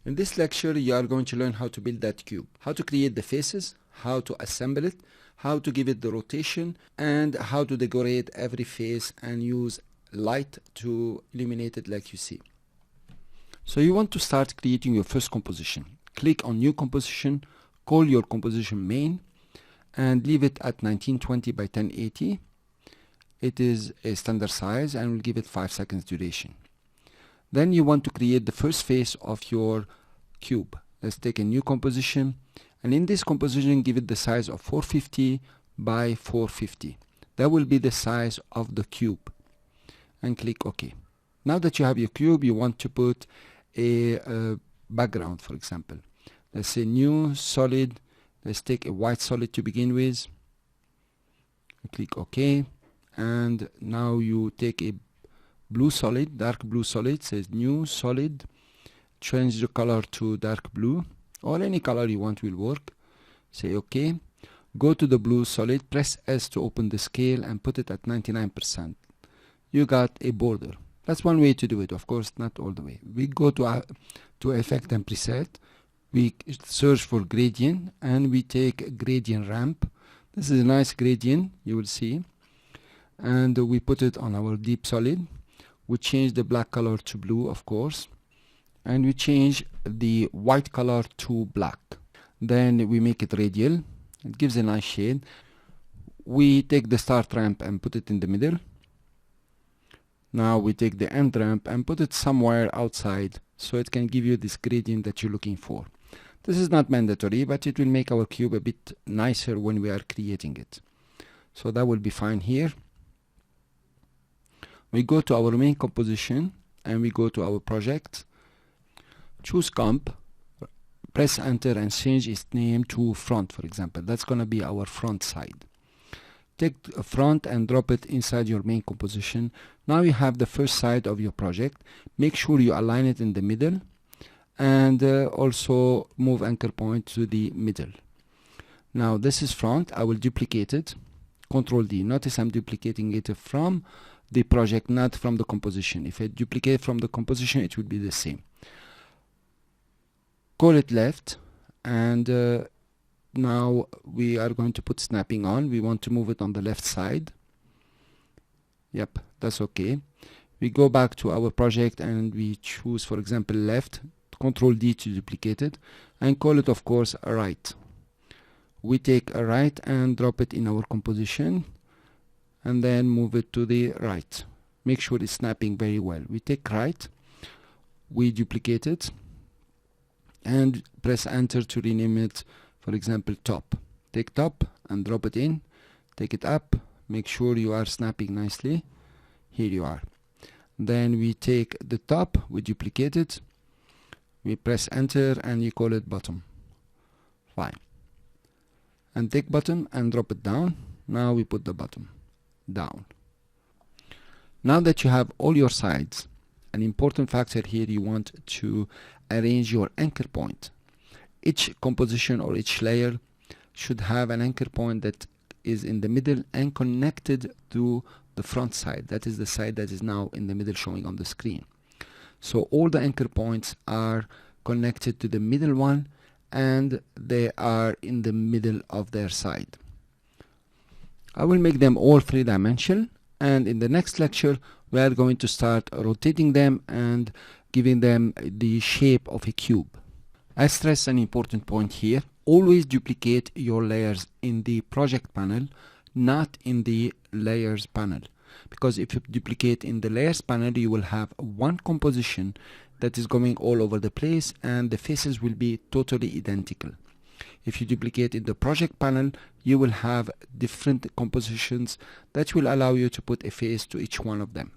In this lecture, you are going to learn how to build that cube, how to create the faces, how to assemble it, how to give it the rotation, and how to decorate every face and use light to illuminate it like you see. So you want to start creating your first composition. Click on New Composition, call your composition main, and leave it at 1920 by 1080. It is a standard size and we'll give it 5 seconds duration. Then you want to create the first face of your cube. Let's take a new composition, and in this composition give it the size of 450 by 450. That will be the size of the cube, and click OK. Now that you have your cube, you want to put a background, for example. Let's say new solid. Let's take a white solid to begin with. Click OK, and now you take a blue solid, dark blue solid, says new solid, change the color to dark blue, or any color you want will work. Say OK, go to the blue solid, press S to open the scale and put it at 99%. You got a border. That's one way to do it, of course not all the way. We go to effect and preset, we search for gradient, and we take gradient ramp. This is a nice gradient, you will see, and we put it on our deep solid. We change the black color to blue, of course, and we change the white color to black. Then we make it radial. It gives a nice shade. We take the start ramp and put it in the middle. Now we take the end ramp and put it somewhere outside so it can give you this gradient that you're looking for. This is not mandatory, but it will make our cube a bit nicer when we are creating it. So that will be fine here. We go to our main composition and we go to our project, choose comp, press enter and change its name to front, for example. That's going to be our front side. Take a front and drop it inside your main composition. Now you have the first side of your project. Make sure you align it in the middle, and also move anchor point to the middle. Now this is front. I will duplicate it. Ctrl D. Notice I'm duplicating it from the project, not from the composition. If I duplicate from the composition, it will be the same. Call it left, and now we are going to put snapping on. We want to move it on the left side. Yep, that's okay. We go back to our project and we choose, for example, left. Ctrl D to duplicate it, and call it, of course, right. We take a right and drop it in our composition, and then move it to the right. Make sure it's snapping very well. We take right, we duplicate it, and press enter to rename it, for example, top. Take top and drop it in, take it up, make sure you are snapping nicely. Here you are. Then we take the top, we duplicate it, we press enter and you call it bottom. Fine. And take bottom and drop it down. Now we put the bottom down. Now that you have all your sides, an important factor here, you want to arrange your anchor point. Each composition or each layer should have an anchor point that is in the middle and connected to the front side. That is the side that is now in the middle showing on the screen. So all the anchor points are connected to the middle one, and they are in the middle of their side. I will make them all 3-dimensional, and in the next lecture we are going to start rotating them and giving them the shape of a cube. I stress an important point here. Always duplicate your layers in the project panel, not in the layers panel, because if you duplicate in the layers panel, you will have one composition that is going all over the place and the faces will be totally identical. If you duplicate in the project panel, you will have different compositions that will allow you to put a face to each one of them.